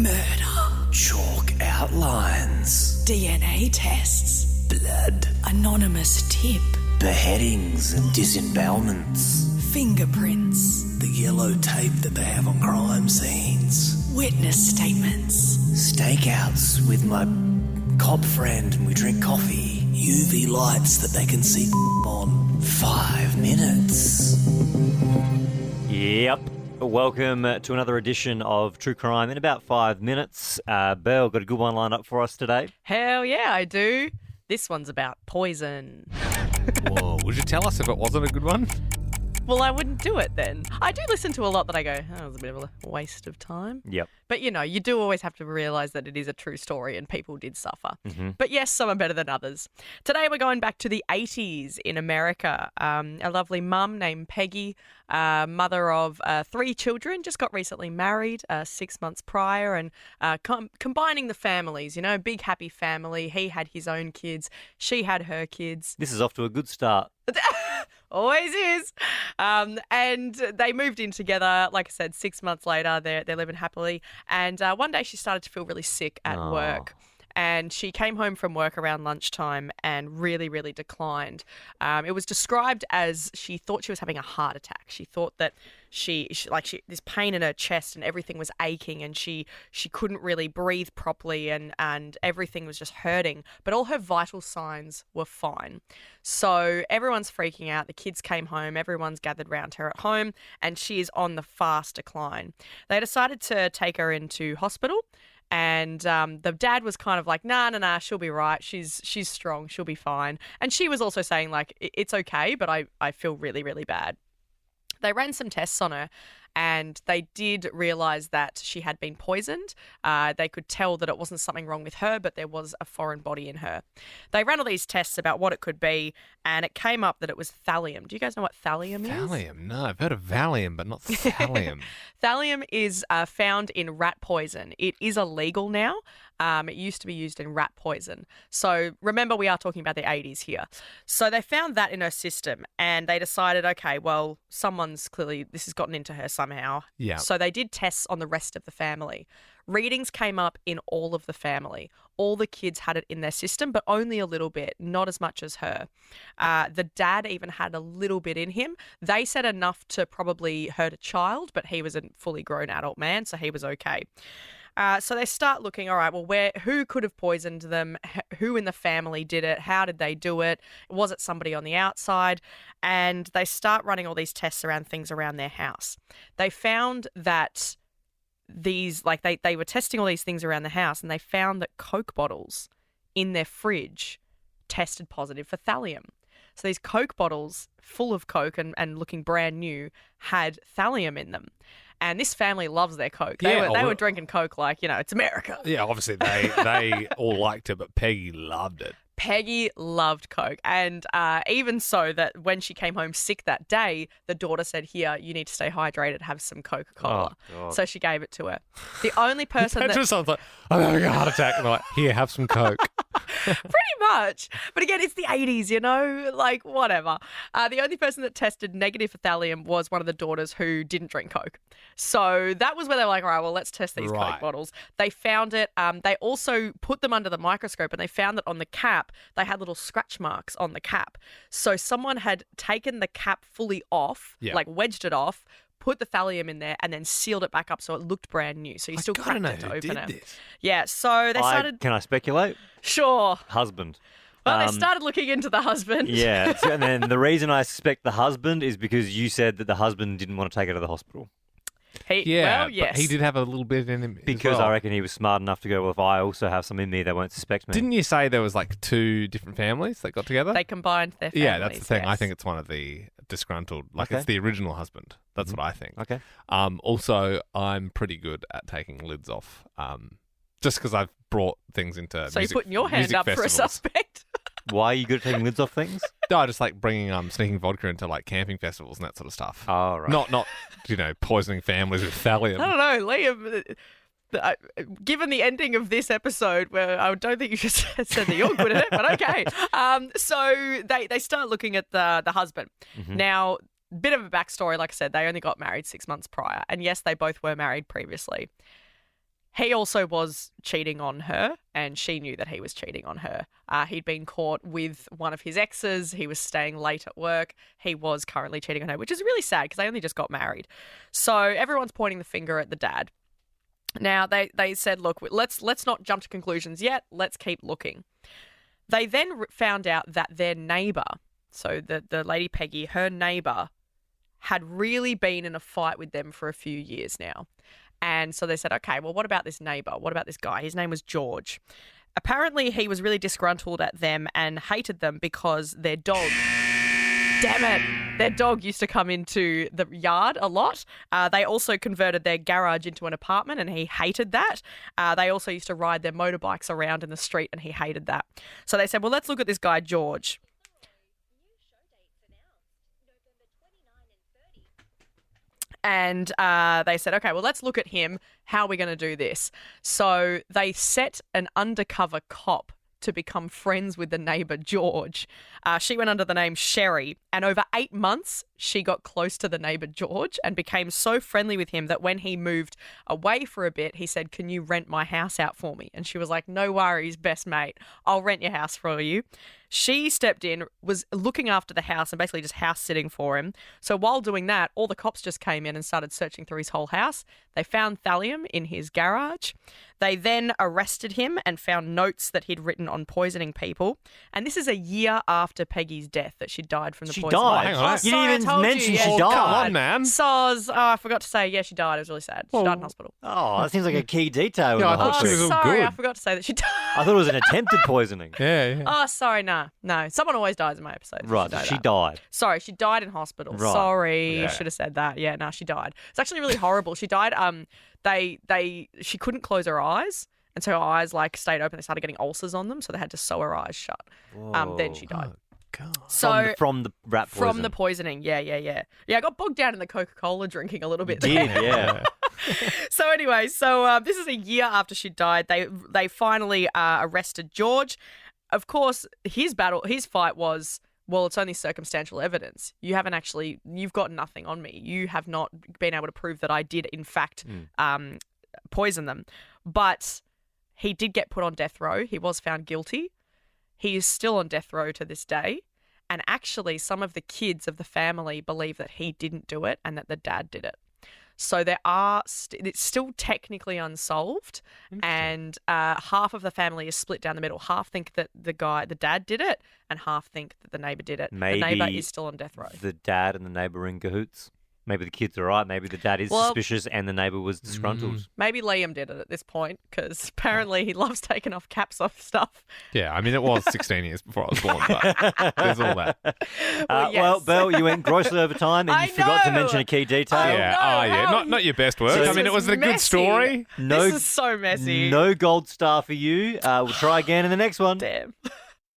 Murder. Chalk outlines. DNA tests. Blood. Anonymous tip. Beheadings and disembowelments. Fingerprints. The yellow tape that they have on crime scenes. Witness statements. Stakeouts with my cop friend and we drink coffee. UV lights that they can see on. 5 minutes. Yep. Welcome to another edition of True Crime in about 5 minutes. Belle, got a good one lined up for us today. Hell yeah, I do. This one's about poison. Whoa, would you tell us if it wasn't a good one? Well, I wouldn't do it then. I do listen to a lot that I go, oh, that was a bit of a waste of time. Yep. But, you know, you do always have to realise that it is a true story and people did suffer. Mm-hmm. But yes, some are better than others. Today we're going back to the 80s in America. A lovely mum named Peggy, mother of 3 children, just got recently married 6 months prior and combining the families, you know, big happy family. He had his own kids. She had her kids. This is off to a good start. Always is. And they moved in together, like I said, 6 months later. They're living happily. And one day she started to feel really sick at work. And she came home from work around lunchtime and really, really declined. It was described as she thought she was having a heart attack. She thought that she this pain in her chest and everything was aching and she couldn't really breathe properly and everything was just hurting. But all her vital signs were fine. So everyone's freaking out. The kids came home. Everyone's gathered round her at home and she is on the fast decline. They decided to take her into hospital. And the dad was kind of like, nah, she'll be right. She's strong. She'll be fine. And she was also saying, like, it's okay, but I feel really, really bad. They ran some tests on her and they did realise that she had been poisoned. They could tell that it wasn't something wrong with her, but there was a foreign body in her. They ran all these tests about what it could be and it came up that it was thallium. Do you guys know what thallium is? Thallium? No, I've heard of Valium, but not thallium. Thallium is found in rat poison. It is illegal now. It used to be used in rat poison. So remember, we are talking about the 80s here. So they found that in her system and they decided, okay, well, someone's clearly, this has gotten into her somehow. Yeah. So they did tests on the rest of the family. Readings came up in all of the family. All the kids had it in their system, but only a little bit, not as much as her. The dad even had a little bit in him. They said enough to probably hurt a child, but he was a fully grown adult man, so he was okay. So they start looking, all right, well, who could have poisoned them? Who in the family did it? How did they do it? Was it somebody on the outside? And they start running all these tests around things around their house. They found that these, like they were testing all these things around the house and they found that Coke bottles in their fridge tested positive for thallium. So these Coke bottles full of Coke and looking brand new had thallium in them. And this family loves their Coke. They were drinking Coke like, you know, it's America. Yeah, obviously they all liked it, but Peggy loved it. Peggy loved Coke. And even so that when she came home sick that day, the daughter said, here, you need to stay hydrated, have some Coca-Cola. Oh, so she gave it to her. The only person That just sounds like, I'm having a heart attack. And they're like, here, have some Coke. Pretty much. But again, it's the 80s, you know, like whatever. The only person that tested negative for thallium was one of the daughters who didn't drink Coke. So that was where they were like, all right, well, let's test these Coke bottles. They found it. They also put them under the microscope and they found that on the cap, they had little scratch marks on the cap. So someone had taken the cap fully off, like wedged it off, put the thallium in there and then sealed it back up so it looked brand new. So you still cracked it to open it. This. Yeah, so they started... Can I speculate? Sure. Husband. Well, they started looking into the husband. Yeah, and then the reason I suspect the husband is because you said that the husband didn't want to take her to the hospital. Well, yes. But he did have a little bit in him Because as well. I reckon he was smart enough to go, well, if I also have some in me, they won't suspect me. Didn't you say there was like 2 different families that got together? They combined their families. Yeah, that's the thing. Yes. I think it's one of the disgruntled, like it's the original husband. That's what I think. Okay. Also, I'm pretty good at taking lids off, just because I've brought things into So music, you're putting your hand music up festivals. for a suspect? Why are you good at taking lids off things? No, I just like bringing sneaking vodka into like camping festivals and that sort of stuff. Oh, right. Not poisoning families with thallium. I don't know, Liam. Given the ending of this episode, where I don't think you just said that you're good at it, but okay. So they start looking at the husband. Mm-hmm. Now, bit of a backstory, like I said, they only got married 6 months prior. And yes, they both were married previously. He also was cheating on her, and she knew that he was cheating on her. He'd been caught with one of his exes. He was staying late at work. He was currently cheating on her, which is really sad because they only just got married. So everyone's pointing the finger at the dad. Now, they said, look, let's not jump to conclusions yet. Let's keep looking. They then found out that their neighbour, so the lady Peggy, her neighbour, had really been in a fight with them for a few years now. And so they said, okay, well, what about this neighbour? What about this guy? His name was George. Apparently, he was really disgruntled at them and hated them because their dog, damn it, their dog used to come into the yard a lot. They also converted their garage into an apartment and he hated that. They also used to ride their motorbikes around in the street and he hated that. So they said, well, let's look at this guy, George. And they said, okay, well, let's look at him. How are we going to do this? So they set an undercover cop to become friends with the neighbour, George. She went under the name Sherry. And over 8 months, she got close to the neighbour, George, and became so friendly with him that when he moved away for a bit, he said, can you rent my house out for me? And she was like, no worries, best mate. I'll rent your house for you. She stepped in, was looking after the house and basically just house sitting for him. So while doing that, all the cops just came in and started searching through his whole house. They found thallium in his garage. They then arrested him and found notes that he'd written on poisoning people. And this is a year after Peggy's death that she died from the She poison. died. Hang on. You Sorry, I didn't even told mention you. she Yeah, died. Come on, man. Soz. Oh, I forgot to say, yeah, she died. It was really sad. She died in hospital. Oh, that seems like a key detail. in Yeah, I the whole thought she thing. was all sorry, good. I forgot to say that she died. I thought it was an attempted poisoning. Yeah. Oh, sorry, no. Someone always dies in my episode. Right, she died. Sorry, she died in hospital. Right. Sorry, Yeah. should have said that. Yeah, no, she died. It's actually really horrible. She died. She couldn't close her eyes, and so her eyes like stayed open. They started getting ulcers on them, so they had to sew her eyes shut. Then she died. God. So From the rat poison. from the poisoning, yeah. Yeah, I got bogged down in the Coca-Cola drinking a little bit. Did, there. yeah. So anyway, this is a year after she died. They finally arrested George. Of course, his fight was, well, it's only circumstantial evidence. You've got nothing on me. You have not been able to prove that I did, in fact, poison them. But he did get put on death row. He was found guilty. He is still on death row to this day. And actually, some of the kids of the family believe that he didn't do it and that the dad did it. So it's still technically unsolved, and half of the family is split down the middle. Half think that the dad did it, and half think that the neighbour did it. Maybe the neighbour is still on death row. The dad and the neighbour are in cahoots. Maybe the kids are right. Maybe the dad is suspicious and the neighbour was disgruntled. Maybe Liam did it at this point, because apparently he loves taking off caps off stuff. Yeah, I mean, it was 16 years before I was born, but there's all that. Well, yes. Well, Belle, you went grossly over time and I you forgot to know. mention a key detail. I Yeah, know, how not your best work. So I mean, it was a good messy. story. No, This is so messy. no gold star for you. We'll try again in the next one. Damn.